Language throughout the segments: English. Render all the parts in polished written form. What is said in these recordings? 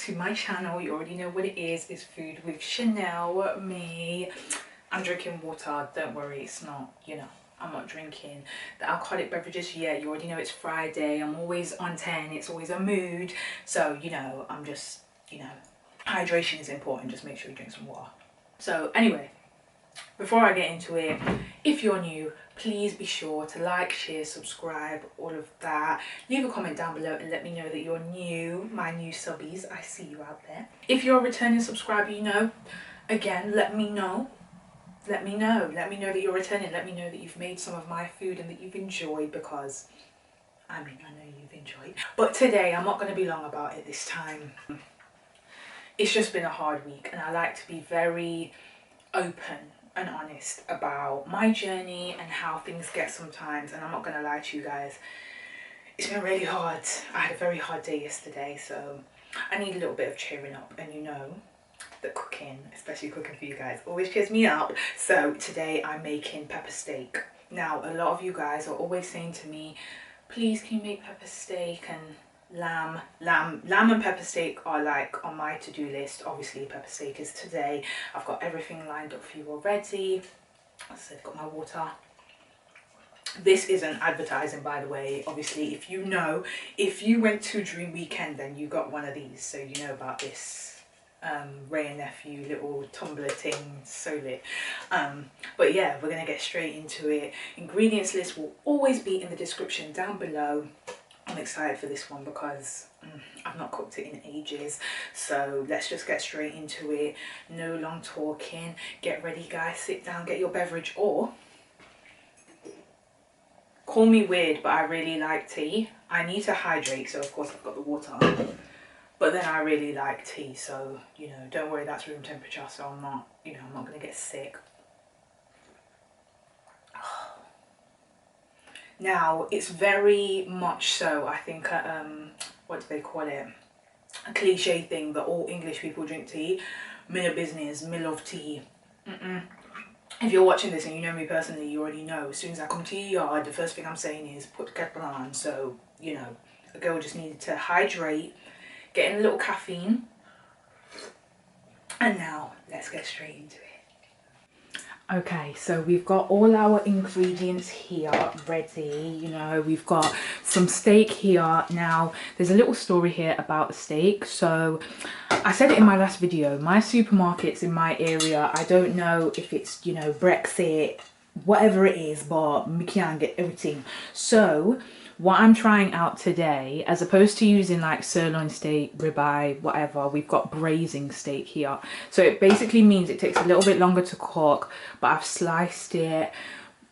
to my channel. You already know what it is. It's food with Chanell, me. I'm drinking water. Don't worry, it's not, you know, I'm not drinking the alcoholic beverages yet. You already know it's Friday. I'm always on 10. It's always a mood. So, you know, I'm just, you know, hydration is important. Just make sure you drink some water. So anyway, before I get into it, if you're new, please be sure to like, share, subscribe, all of that. Leave a comment down below and let me know that you're new, my new subbies. I see you out there. If you're a returning subscriber, you know, again, let me know. Let me know that you're returning. Let me know that you've made some of my food and that you've enjoyed, because I mean, I know you've enjoyed. But today, I'm not going to be long about it this time. It's just been a hard week, and I like to be very open and honest about my journey and how things get sometimes. And I'm not going to lie to you guys, it's been really hard. I had a very hard day yesterday, so I need a little bit of cheering up. And you know that cooking, especially cooking for you guys, always cheers me up. So today I'm making pepper steak. Now a lot of you guys are always saying to me, please can you make pepper steak and lamb and pepper steak are like on my to-do list. Obviously pepper steak is today. I've got everything lined up for you already. So I've got my water. This isn't advertising, by the way. Obviously, if you know, if you went to Dream Weekend, then you got one of these, so you know about this Ray and Nephew little tumbler thing, so lit. But yeah, we're gonna get straight into it. Ingredients list will always be in the description down below. I'm excited for this one because I've not cooked it in ages. So let's just get straight into it. No long talking. Get ready, guys. Sit down, get your beverage, or call me weird, but I really like tea. I need to hydrate, so of course I've got the water. But then I really like tea, so, you know, don't worry, that's room temperature, so I'm not, you know, I'm not going to get sick. Now, it's very much so, I think, what do they call it? A cliche thing that all English people drink tea. Me of business, me love tea. If you're watching this and you know me personally, you already know. As soon as I come to your yard, the first thing I'm saying is put the kettle on. So, you know, a girl just needed to hydrate, get in a little caffeine. And now, let's get straight into it. Okay, so we've got all our ingredients here ready. You know, we've got some steak here. Now, there's a little story here about the steak. So, I said it in my last video, my supermarkets in my area, I don't know if it's, you know, Brexit, whatever it is, but we can't get everything. So, what I'm trying out today, as opposed to using like sirloin steak, ribeye, whatever, we've got braising steak here. So it basically means it takes a little bit longer to cook, but I've sliced it.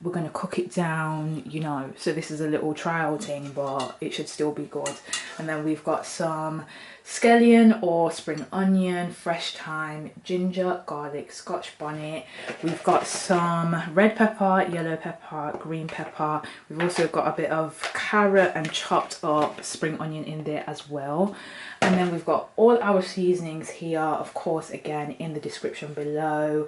We're going to cook it down, you know. So this is a little trial thing, but it should still be good. And then we've got some scallion or spring onion, fresh thyme, ginger, garlic, Scotch bonnet. We've got some red pepper, yellow pepper, green pepper. We've also got a bit of carrot and chopped up spring onion in there as well. And then we've got all our seasonings here, of course, again in the description below.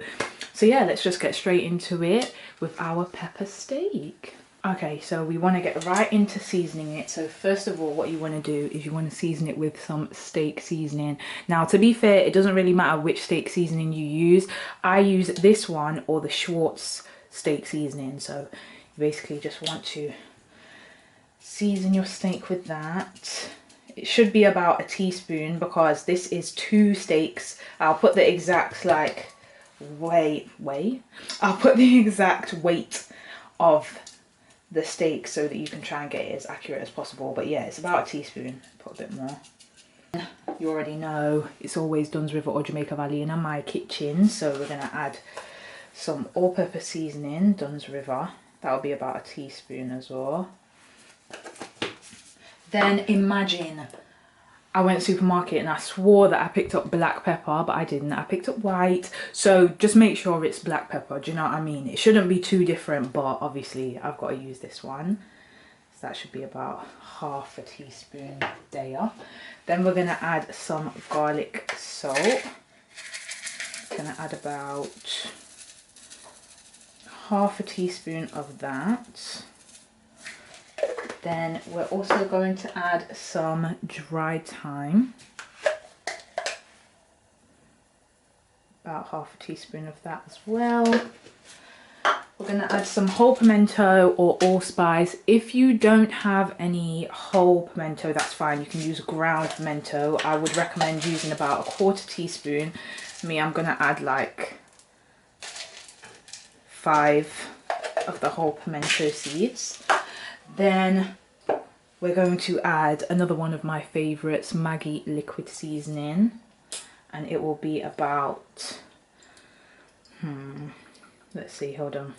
So yeah, let's just get straight into it with our pepper steak. Okay, so we want to get right into seasoning it. So first of all, what you want to do is you want to season it with some steak seasoning. Now, to be fair, it doesn't really matter which steak seasoning you use. I use this one or the Schwartz steak seasoning. So you basically just want to season your steak with that. It should be about a teaspoon because this is 2 steaks. I'll put the exact like I'll put the exact weight of the steak so that you can try and get it as accurate as possible. But yeah, it's about a teaspoon. Put a bit more. You already know it's always Dunn's River or Jamaica Valley in my kitchen, so we're going to add some all-purpose seasoning, Dunn's River. That'll be about a teaspoon as well. Then imagine I went to the supermarket and I swore that I picked up black pepper, but I didn't. I picked up white. So just make sure it's black pepper. Do you know what I mean? It shouldn't be too different, but obviously I've got to use this one. So that should be about half a teaspoon there. Then we're going to add some garlic salt. Going to add about half a teaspoon of that. Then we're also going to add some dried thyme. about half a teaspoon of that as well. We're going to add some whole pimento or allspice. If you don't have any whole pimento, that's fine. You can use ground pimento. I would recommend using about a quarter teaspoon. Me, I'm going to add like 5 of the whole pimento seeds. Then we're going to add another one of my favorites, Maggi Liquid Seasoning. And it will be about, let's see, hold on.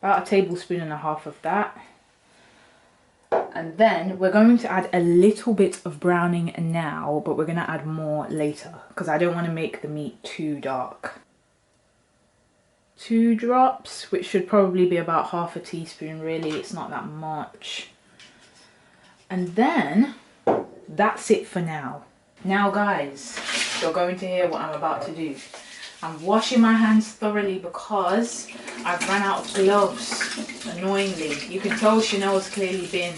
About 1.5 tablespoons of that. And then we're going to add a little bit of browning now, but we're going to add more later because I don't want to make the meat too dark. 2 drops, which should probably be about half a teaspoon really, it's not that much. And then that's it for now. Now guys, you're going to hear what I'm about to do. I'm washing my hands thoroughly because I've run out of gloves, annoyingly. You can tell Chanel's clearly been,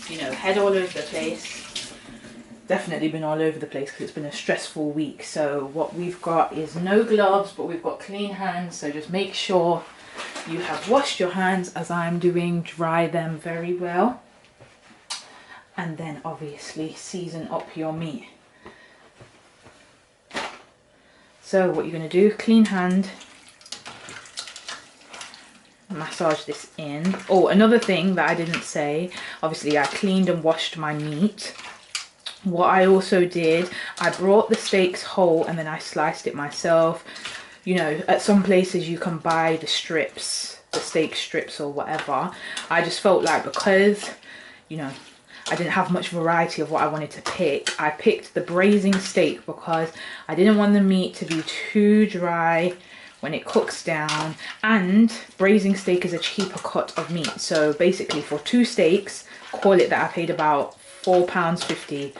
you know, head all over the place. Definitely been all over the place because it's been a stressful week. So what we've got is no gloves, but we've got clean hands. So just make sure you have washed your hands as I'm doing, dry them very well. And then obviously season up your meat. So what you're going to do, clean hand, massage this in. Oh, another thing that I didn't say, obviously I cleaned and washed my meat. What I also did, I brought the steaks whole and then I sliced it myself. You know, at some places you can buy the strips, the steak strips or whatever. I just felt like because, you know, I didn't have much variety of what I wanted to pick. I picked the braising steak because I didn't want the meat to be too dry when it cooks down, and braising steak is a cheaper cut of meat. So basically for 2 steaks, call it that I paid about £4.50.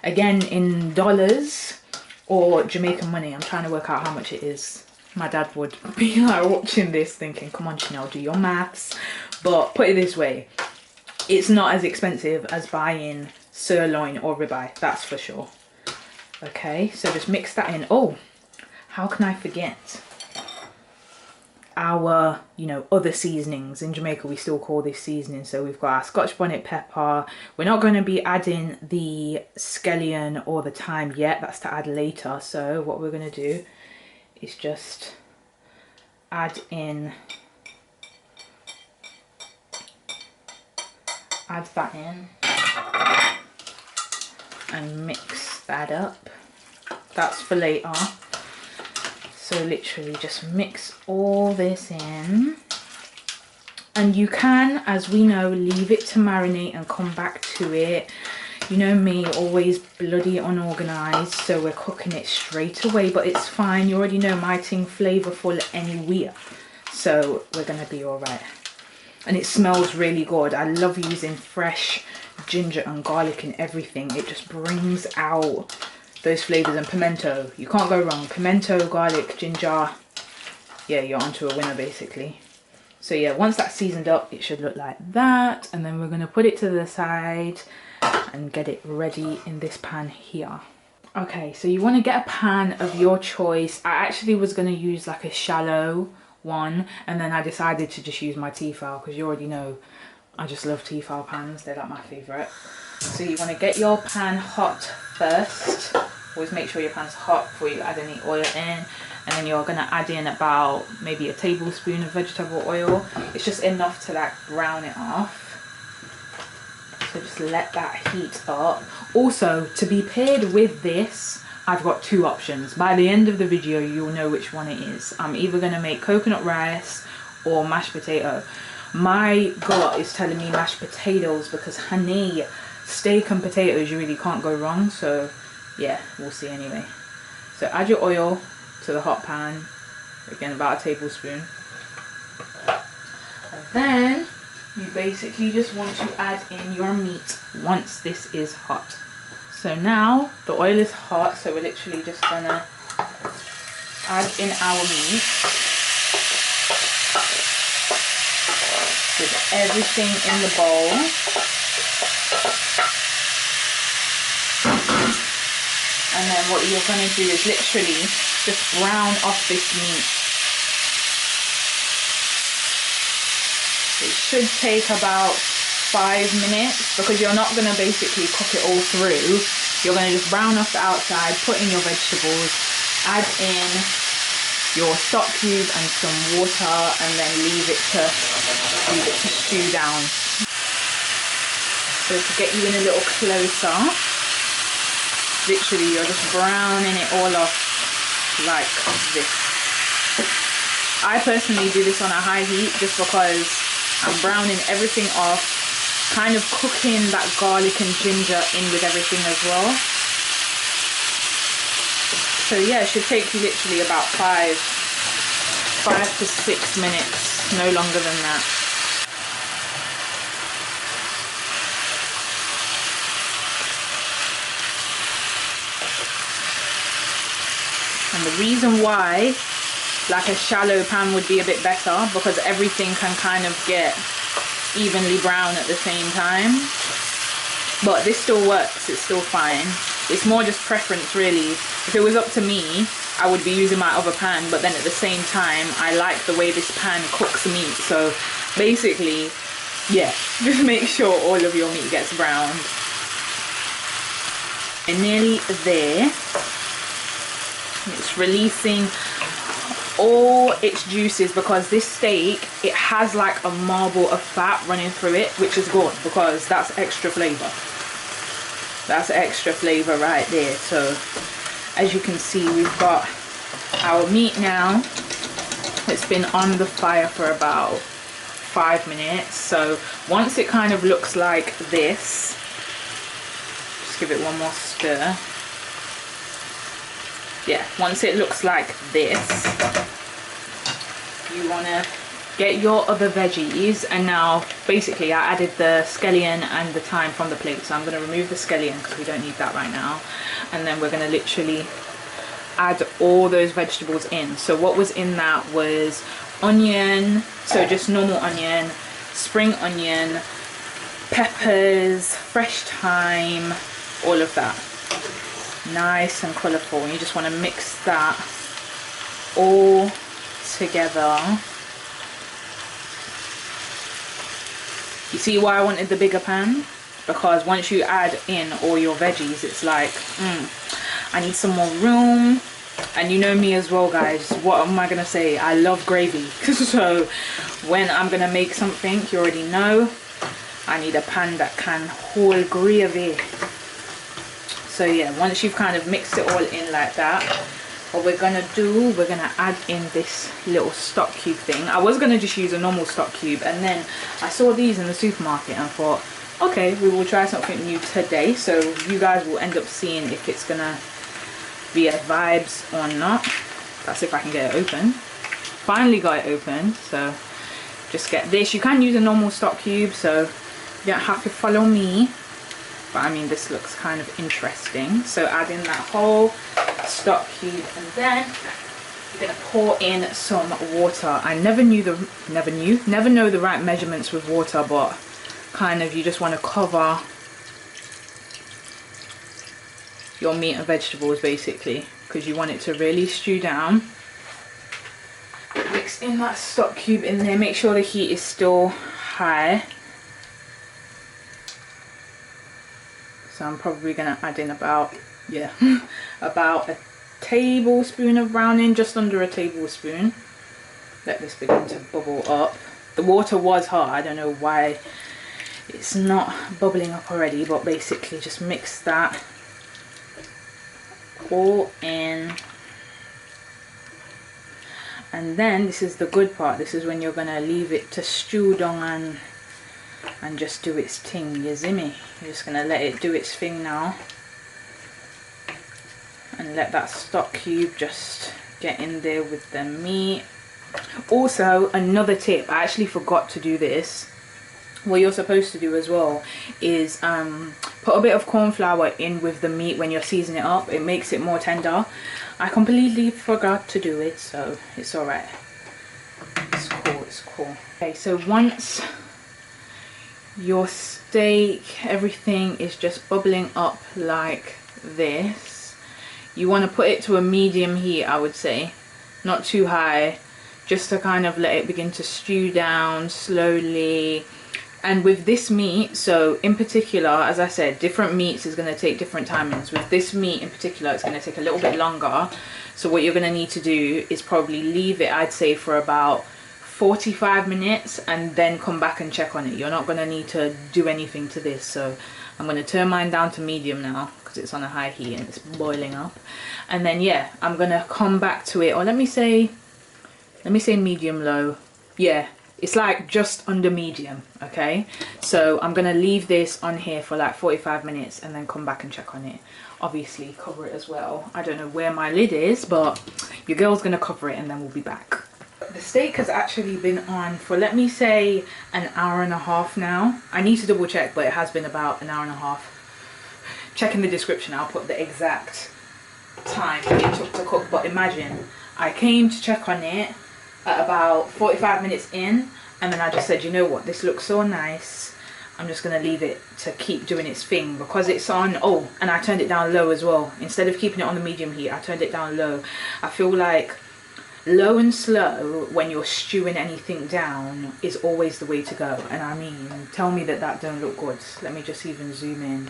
Again, in dollars or Jamaican money, I'm trying to work out how much it is. My dad would be like watching this thinking, come on Chanel, do your maths. But put it this way, it's not as expensive as buying sirloin or ribeye, that's for sure. Okay, so just mix that in. Oh, how can I forget our, you know, other seasonings. In Jamaica we still call this seasoning. So we've got our Scotch Bonnet pepper. We're not going to be adding the scallion or the thyme yet, that's to add later. So what we're going to do is just add that in and mix that up. That's for later. So literally just mix all this in, and you can, as we know, leave it to marinate and come back to it. You know me, always bloody unorganized, so we're cooking it straight away, but it's fine. You already know my thing flavorful anywhere, so we're gonna be all right. And it smells really good. I love using fresh ginger and garlic in everything. It just brings out those flavors. And pimento, you can't go wrong. Pimento, garlic, ginger, yeah, you're onto a winner basically. So yeah, once that's seasoned up, it should look like that, and then we're going to put it to the side and get it ready in this pan here. Okay, so you want to get a pan of your choice. I actually was going to use like a shallow one, and then I decided to just use my Tefal because you already know I just love Tefal pans, they're like my favorite. So you want to get your pan hot first. Always make sure your pan's hot before you add any oil in, and then you're going to add in about maybe a tablespoon of vegetable oil. It's just enough to like brown it off. So just let that heat up. Also, to be paired with this, I've got 2 options. By the end of the video, you'll know which one it is. I'm either going to make coconut rice or mashed potato. My gut is telling me mashed potatoes because, honey, steak and potatoes, you really can't go wrong. So yeah, we'll see anyway. So add your oil to the hot pan, again about a tablespoon. And then you basically just want to add in your meat once this is hot. So now the oil is hot, so we're literally just gonna add in our meat with everything in the bowl. And then what you're going to do is literally just brown off this meat. It should take about 5 minutes because you're not going to basically cook it all through. You're going to just brown off the outside, put in your vegetables, add in your stock cube and some water, and then leave it to stew down. So to get you in a little closer, literally you're just browning it all off like this. I personally do this on a high heat just because I'm browning everything off, kind of cooking that garlic and ginger in with everything as well. So yeah, it should take you literally about 5 to 6 minutes, no longer than that. And the reason why like a shallow pan would be a bit better, because everything can kind of get evenly brown at the same time. But this still works, it's still fine. It's more just preference really. If it was up to me, I would be using my other pan, but then at the same time I like the way this pan cooks meat. So basically, yeah, just make sure all of your meat gets browned. And nearly there. It's releasing all its juices because this steak, it has like a marble of fat running through it, which is good because that's extra flavor. That's extra flavor right there. So as you can see, we've got our meat now. It's been on the fire for about 5 minutes. So once it kind of looks like this, just give it one more stir. Yeah, once it looks like this, you want to get your other veggies. And now basically I added the scallion and the thyme from the plate, so I'm going to remove the scallion because we don't need that right now. And then we're going to literally add all those vegetables in. So what was in that was onion, so just normal onion, spring onion, peppers, fresh thyme, all of that. Nice and colourful. You just want to mix that all together. You see why I wanted the bigger pan? Because once you add in all your veggies, it's like, I need some more room. And you know me as well, guys, what am I gonna say? I love gravy. So when I'm gonna make something, you already know, I need a pan that can hold gravy. So yeah, once you've kind of mixed it all in like that, what we're gonna do, we're gonna add in this little stock cube thing. I was gonna just use a normal stock cube, and then I saw these in the supermarket and thought, okay, we will try something new today. So you guys will end up seeing if it's gonna be a vibes or not. That's if I can get it open. Finally got it open. So just get this. You can use a normal stock cube, so you don't have to follow me. But I mean, this looks kind of interesting. So add in that whole stock cube, and then you're gonna pour in some water. I never know the right measurements with water, but kind of you just want to cover your meat and vegetables basically, because you want it to really stew down. Mix in that stock cube in there. Make sure the heat is still high. So I'm probably gonna add in about, yeah, about a tablespoon of browning, just under a tablespoon. Let this begin to bubble up. The water was hot, I don't know why it's not bubbling up already, but basically just mix that all in. And then this is the good part, this is when you're gonna leave it to stew down and just do its thing. You see me? You're just gonna let it do its thing now, and let that stock cube just get in there with the meat. Also, another tip, I actually forgot to do this. What you're supposed to do as well is put a bit of corn flour in with the meat when you're seasoning it up. It makes it more tender. I completely forgot to do it, so it's alright. It's cool, it's cool. Okay, so once your steak, everything is just bubbling up like this, You want to put it to a medium heat, I would say, not too high, just to kind of let it begin to stew down slowly. And with this meat, so in particular, as I said, different meats is going to take different timings. With this meat in particular, it's going to take a little bit longer. So what you're going to need to do is probably leave it, I'd say, for about 45 minutes and then come back and check on it. You're not going to need to do anything to this. So I'm going to turn mine down to medium now because it's on a high heat and it's boiling up. And then yeah, I'm going to come back to it, or let me say medium low. Yeah, it's like just under medium. Okay, so I'm going to leave this on here for like 45 minutes and then come back and check on it. Obviously cover it as well. I don't know where my lid is, but your girl's going to cover it and then we'll be back. The steak has actually been on for, let me say, an hour and a half now. I need to double check, but it has been about an hour and a half. Check in the description, I'll put the exact time it took to cook. But imagine, I came to check on it at about 45 minutes in, and then I just said, you know what, this looks so nice, I'm just going to leave it to keep doing its thing because it's on. Oh, and I turned it down low as well. Instead of keeping it on the medium heat, I turned it down low. I feel like low and slow when you're stewing anything down is always the way to go. And I mean, tell me that that don't look good. Let me just even zoom in.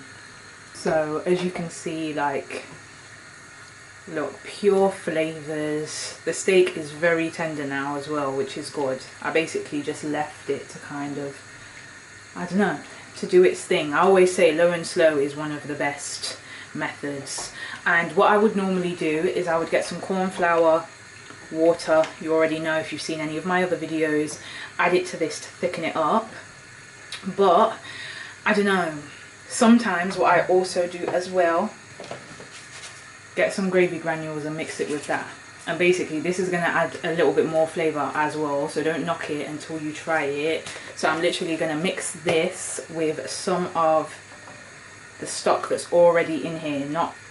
So as you can see, like, look, pure flavors. The steak is very tender now as well, which is good. I basically just left it to kind of, I don't know, to do its thing. I always say low and slow is one of the best methods. And what I would normally do is I would get some corn flour, water, you already know if you've seen any of my other videos, add it to this to thicken it up. But I don't know, sometimes what I also do as well, get some gravy granules and mix it with that. And basically this is going to add a little bit more flavour as well, so don't knock it until you try it. So I'm literally going to mix this with some of the stock that's already in here.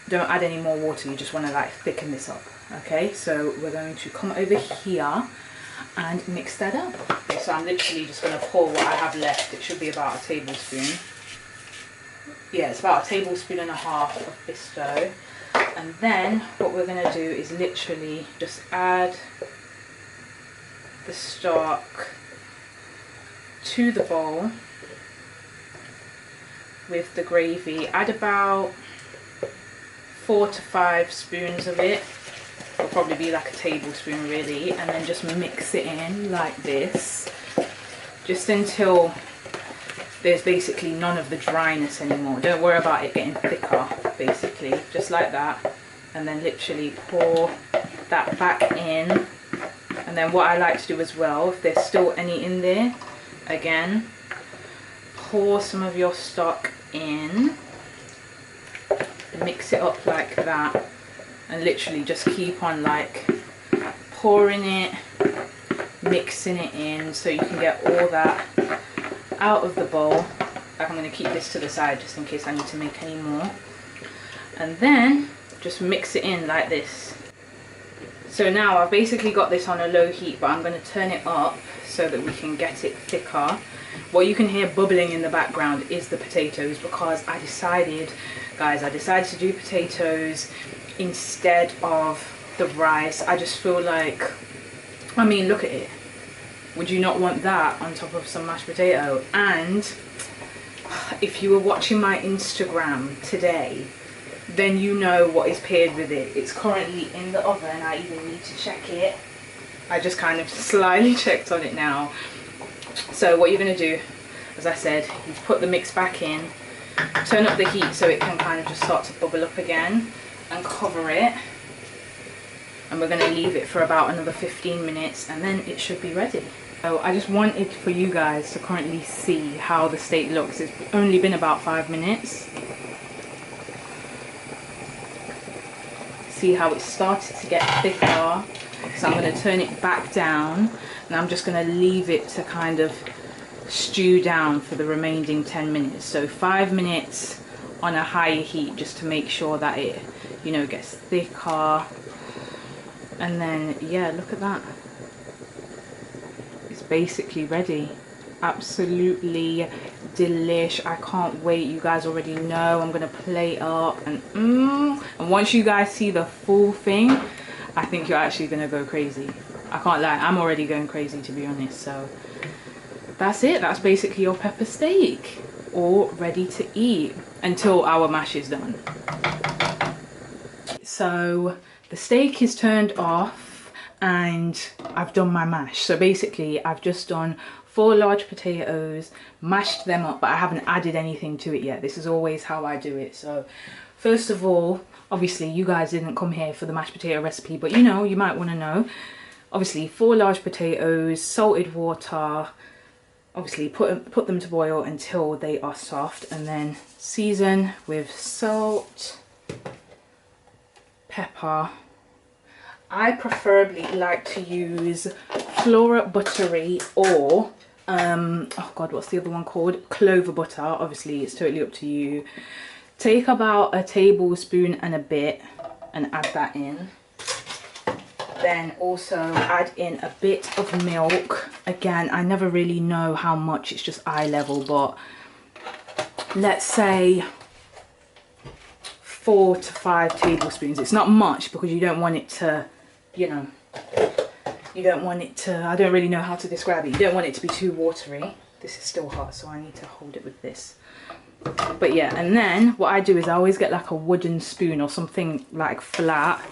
Don't add any more water, you just want to like thicken this up. Okay, so we're going to come over here and mix that up. Okay, so I'm literally just going to pour what I have left. It should be about a tablespoon. Yeah, it's about a tablespoon and a half of Bisto. And then what we're going to do is literally just add the stock to the bowl with the gravy. Add about 4 to 5 spoons of it. It'll probably be like a tablespoon really, and then just mix it in like this, just until there's basically none of the dryness anymore. Don't worry about it getting thicker, basically, just like that. And then literally pour that back in. And then what I like to do as well, if there's still any in there, again, pour some of your stock in, mix it up like that. And literally just keep on like pouring it, mixing it in so you can get all that out of the bowl. Like, I'm going to keep this to the side just in case I need to make any more. And then just mix it in like this. So now I've basically got this on a low heat, but I'm going to turn it up so that we can get it thicker. What you can hear bubbling in the background is the potatoes, because I decided, guys, to do potatoes instead of the rice. I just feel like, I mean, look at it. Would you not want that on top of some mashed potato? And if you were watching my Instagram today, then you know what is paired with it. It's currently in the oven. I even need to check it. I just kind of slyly checked on it now. So what you're going to do, as I said, you put the mix back in, turn up the heat so it can kind of just start to bubble up again, and cover it. And we're going to leave it for about another 15 minutes and then it should be ready. So I just wanted for you guys to currently see how the steak looks. It's only been about 5 minutes. See how it started to get thicker. So I'm going to turn it back down and I'm just going to leave it to kind of stew down for the remaining 10 minutes. So 5 minutes on a higher heat just to make sure that it, you know, gets thicker. And then yeah, look at that, it's basically ready. Absolutely delish. I can't wait. You guys already know I'm gonna plate up and And once you guys see the full thing, I think you're actually gonna go crazy. I can't lie, I'm already going crazy, to be honest. So that's it. That's basically your pepper steak, all ready to eat until our mash is done. So the steak is turned off and I've done my mash. So basically I've just done 4 large potatoes, mashed them up, but I haven't added anything to it yet. This is always how I do it. So first of all, obviously you guys didn't come here for the mashed potato recipe, but you know, you might want to know. Obviously 4 large potatoes, salted water, obviously put them to boil until they are soft, and then season with salt, pepper. I preferably like to use Flora Buttery or oh god, what's the other one called? Clover butter. Obviously it's totally up to you. Take about a tablespoon and a bit and add that in. Then also add in a bit of milk. Again, I never really know how much, it's just eye level, but let's say 4 to 5 tablespoons. It's not much because you don't want it to, you know, you don't want it to, I don't really know how to describe it. You don't want it to be too watery. This is still hot, so I need to hold it with this. But yeah, and then what I do is I always get like a wooden spoon or something like flat,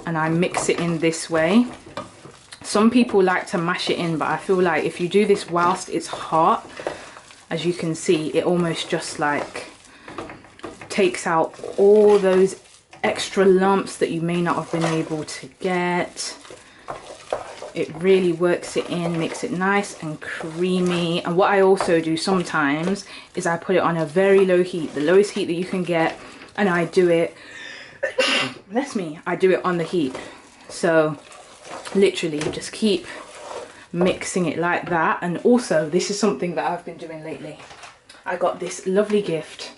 and I mix it in this way. Some people like to mash it in, but I feel like if you do this whilst it's hot, as you can see, it almost just like takes out all those extra lumps that you may not have been able to get. It really works it in, makes it nice and creamy. And what I also do sometimes is I put it on a very low heat, the lowest heat that you can get, and I do it, bless me, I do it on the heat. So literally just keep mixing it like that. And also, this is something that I've been doing lately. I got this lovely gift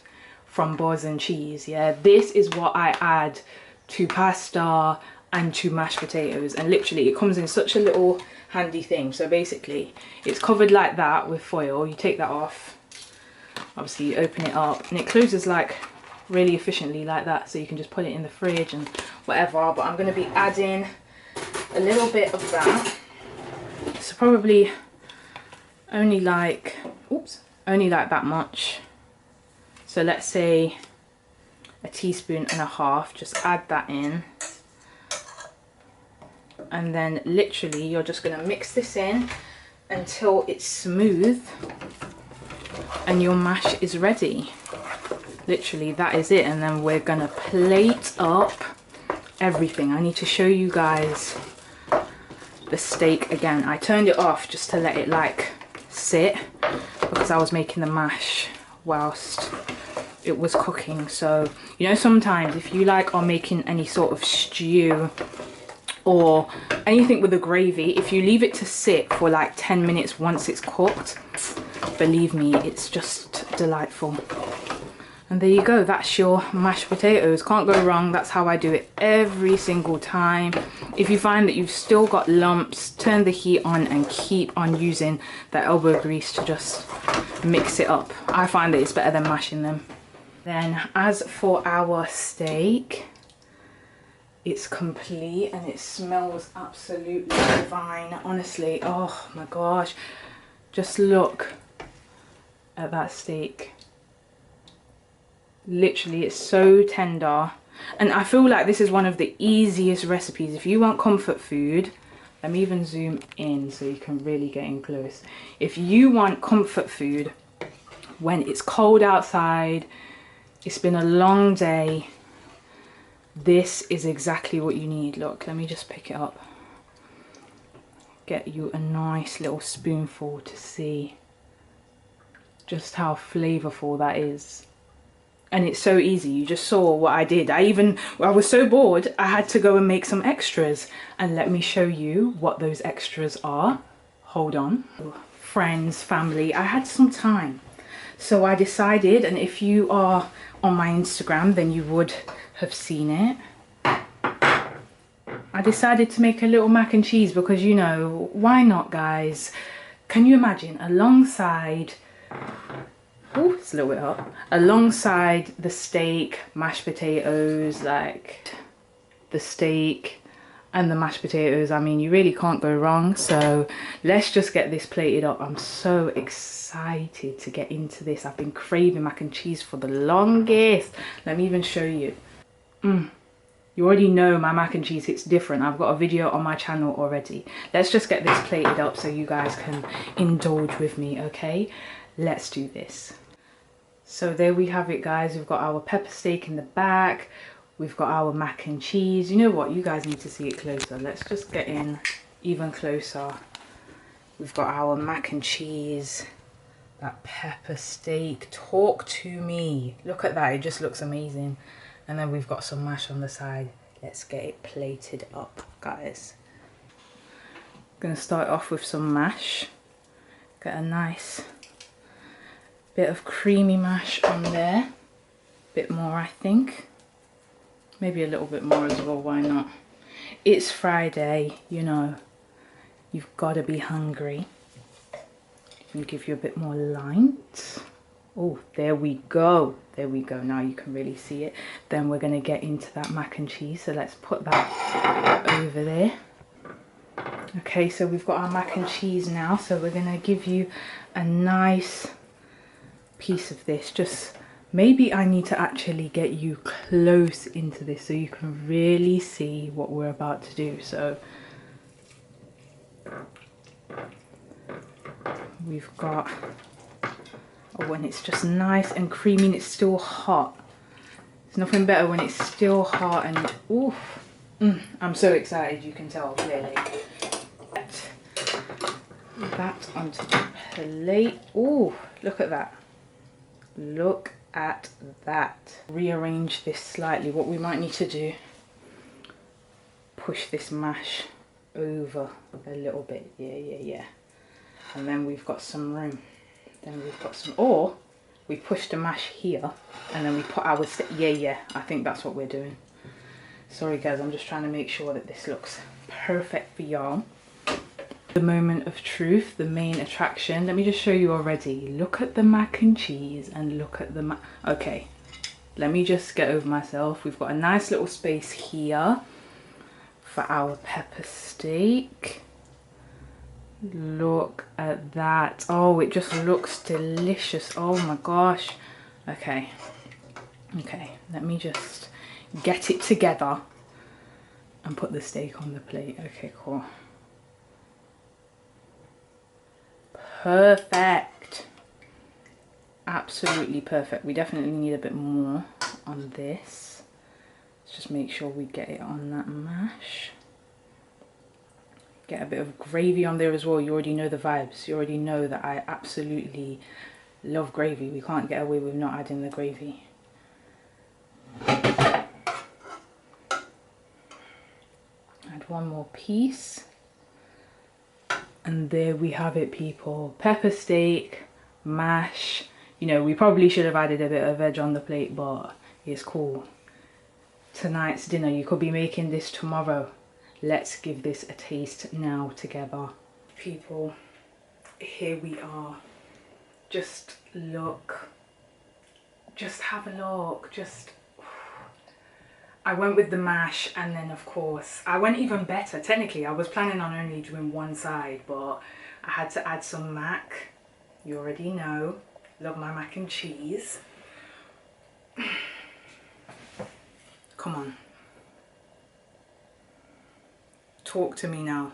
from Buzz and Cheese. Yeah, this is what I add to pasta and to mashed potatoes, and literally it comes in such a little handy thing. So basically it's covered like that with foil. You take that off, obviously you open it up, and it closes like really efficiently like that, so you can just put it in the fridge and whatever. But I'm going to be adding a little bit of that. So probably only like, oops, only like that much. So let's say a teaspoon and a half, just add that in. And then literally you're just going to mix this in until it's smooth and your mash is ready. Literally that is it. And then we're going to plate up everything. I need to show you guys the steak again. I turned it off just to let it like sit because I was making the mash whilst it was cooking. So you know, sometimes if you like are making any sort of stew or anything with a gravy, if you leave it to sit for like 10 minutes once it's cooked, believe me, it's just delightful. And there you go, that's your mashed potatoes. Can't go wrong. That's how I do it every single time. If you find that you've still got lumps, turn the heat on and keep on using the elbow grease to just mix it up. I find that it's better than mashing them. Then as for our steak, it's complete and it smells absolutely divine, honestly. Oh my gosh, just look at that steak. Literally, it's so tender, and I feel like this is one of the easiest recipes if you want comfort food. Let me even zoom in so you can really get in close. If you want comfort food when it's cold outside, it's been a long day, this is exactly what you need. Look, let me just pick it up, get you a nice little spoonful to see just how flavorful that is. And it's so easy. You just saw what I did. I was so bored I had to go and make some extras, and let me show you what those extras are. Hold on. Friends, family, I had some time, so I decided, and if you are on my Instagram then you would have seen it, I decided to make a little mac and cheese because, you know, why not, guys? Can you imagine alongside Oh, it's a little bit hot. Alongside the steak, mashed potatoes, like the steak and the mashed potatoes, I mean, you really can't go wrong. So let's just get this plated up. I'm so excited to get into this. I've been craving mac and cheese for the longest. Let me even show you. You already know my mac and cheese hits different. I've got a video on my channel already. Let's just get this plated up so you guys can indulge with me, okay? Let's do this. So there we have it, guys. We've got our pepper steak in the back. We've got our mac and cheese. You know what? You guys need to see it closer. Let's just get in even closer. We've got our mac and cheese. That pepper steak. Talk to me. Look at that. It just looks amazing. And then we've got some mash on the side. Let's get it plated up, guys. I'm going to start off with some mash. Get a nice bit of creamy mash on there. Bit more, I think. Maybe a little bit more as well, why not? It's Friday, you know. You've got to be hungry. And give you a bit more light. Oh, there we go. There we go. Now you can really see it. Then we're going to get into that mac and cheese. So let's put that over there. Okay, so we've got our mac and cheese now. So we're going to give you a nice piece of this. Just maybe I need to actually get you close into this so you can really see what we're about to do. So we've got, oh, when it's just nice and creamy and it's still hot. There's nothing better when it's still hot and oof. I'm so excited, you can tell clearly. That onto the plate. Oh, look at that. Look at that. Rearrange this slightly. What we might need to do, push this mash over a little bit. Yeah. And then we've got some room. Then we've got some, or we push the mash here and then we put our, yeah, I think that's what we're doing. Sorry guys, I'm just trying to make sure that this looks perfect for y'all. The moment of truth, the main attraction. Let me just show you already. Look at the mac and cheese and look at the okay, let me just get over myself. We've got a nice little space here for our pepper steak. Look at that. Oh, it just looks delicious. Oh my gosh. Okay, let me just get it together and put the steak on the plate. Okay, cool. Perfect. Absolutely perfect. We definitely need a bit more on this. Let's just make sure we get it on that mash. Get a bit of gravy on there as well. You already know the vibes. You already know that I absolutely love gravy. We can't get away with not adding the gravy. Add one more piece. And there we have it, people. Pepper steak, mash. You know, we probably should have added a bit of veg on the plate, but it's cool. Tonight's dinner, you could be making this tomorrow. Let's give this a taste now together. People, here we are. Just look. Just have a look. Just, I went with the mash and then of course, I went even better. Technically, I was planning on only doing one side, but I had to add some mac. You already know, love my mac and cheese. Come on. Talk to me now.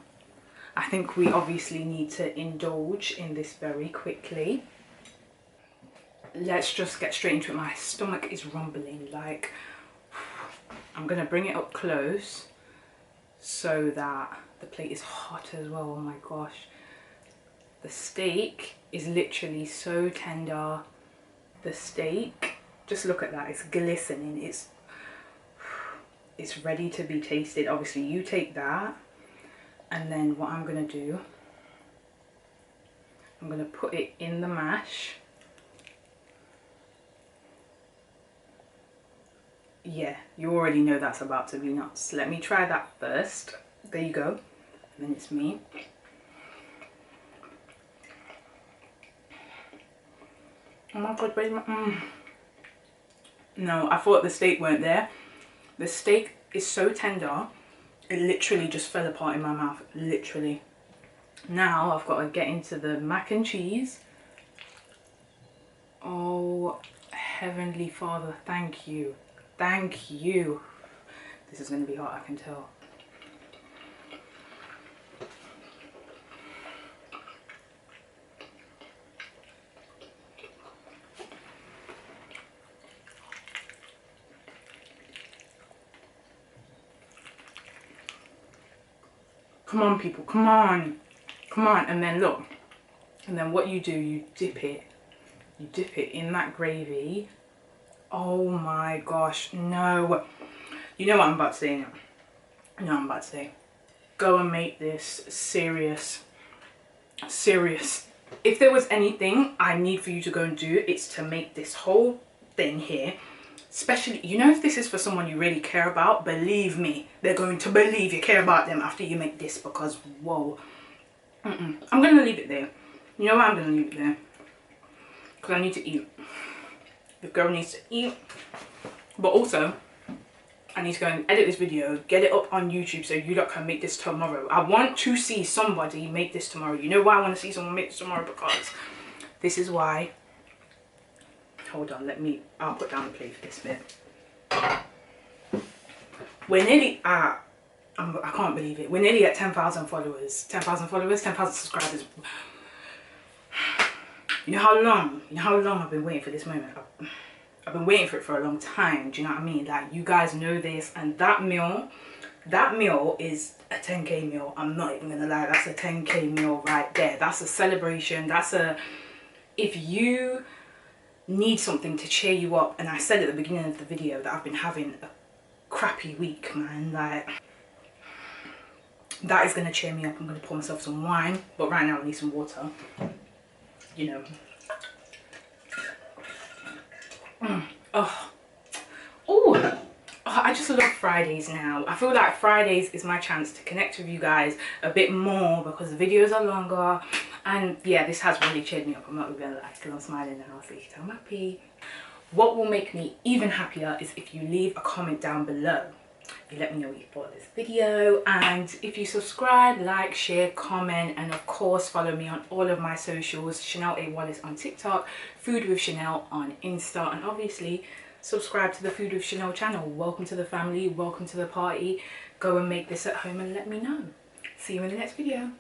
I think we obviously need to indulge in this very quickly. Let's just get straight into it. My stomach is rumbling, like, I'm gonna bring it up close so that the plate is hot as well. Oh my gosh. The steak is literally so tender. The steak, just look at that, it's glistening, it's ready to be tasted. Obviously you take that, and then what I'm gonna do, I'm gonna put it in the mash. Yeah, you already know that's about to be nuts. Let me try that first. There you go. And then it's me. Oh my god, where's my... No, I thought the steak weren't there. The steak is so tender, it literally just fell apart in my mouth, literally. Now I've got to get into the mac and cheese. Oh, Heavenly Father, thank you. Thank you. This is going to be hot, I can tell. Come on, people, come on. Come on, and then look. And then what you do, you dip it. You dip it in that gravy. Oh my gosh, no. You know what I'm about to say now? You know what I'm about to say. Go and make this serious. If there was anything I need for you to go and do, it's to make this whole thing here. Especially, you know, if this is for someone you really care about, believe me, they're going to believe you care about them after you make this, because, whoa. I'm going to leave it there. You know why I'm going to leave it there? Because I need to eat. The girl needs to eat. But also, I need to go and edit this video, get it up on YouTube so you lot can make this tomorrow. I want to see somebody make this tomorrow. You know why I want to see someone make this tomorrow? Because this is why. Hold on, I'll put down the plate for this bit. We're nearly at, I can't believe it. We're nearly at 10,000 followers. 10,000 followers, 10,000 subscribers. You know how long I've been waiting for this moment? I've been waiting for it for a long time. Do you know what I mean? Like, you guys know this, and that meal is a 10k meal. I'm not even gonna lie, that's a 10k meal right there. That's a celebration. If you need something to cheer you up, and I said at the beginning of the video that I've been having a crappy week, man, like, that is gonna cheer me up. I'm gonna pour myself some wine, but right now I need some water, you know. Oh, I just love Fridays now. I feel like Fridays is my chance to connect with you guys a bit more, because the videos are longer. And yeah, this has really cheered me up. I'm not even gonna lie, because I'm smiling now, so you can tell I'm happy. What will make me even happier is if you leave a comment down below. You let me know what you thought of this video, and if you subscribe, like, share, comment, and of course follow me on all of my socials. Chanell A. Wallace on TikTok, Food with Chanell on Insta, and obviously subscribe to the Food with Chanell channel. Welcome to the family, welcome to the party. Go and make this at home and let me know. See you in the next video.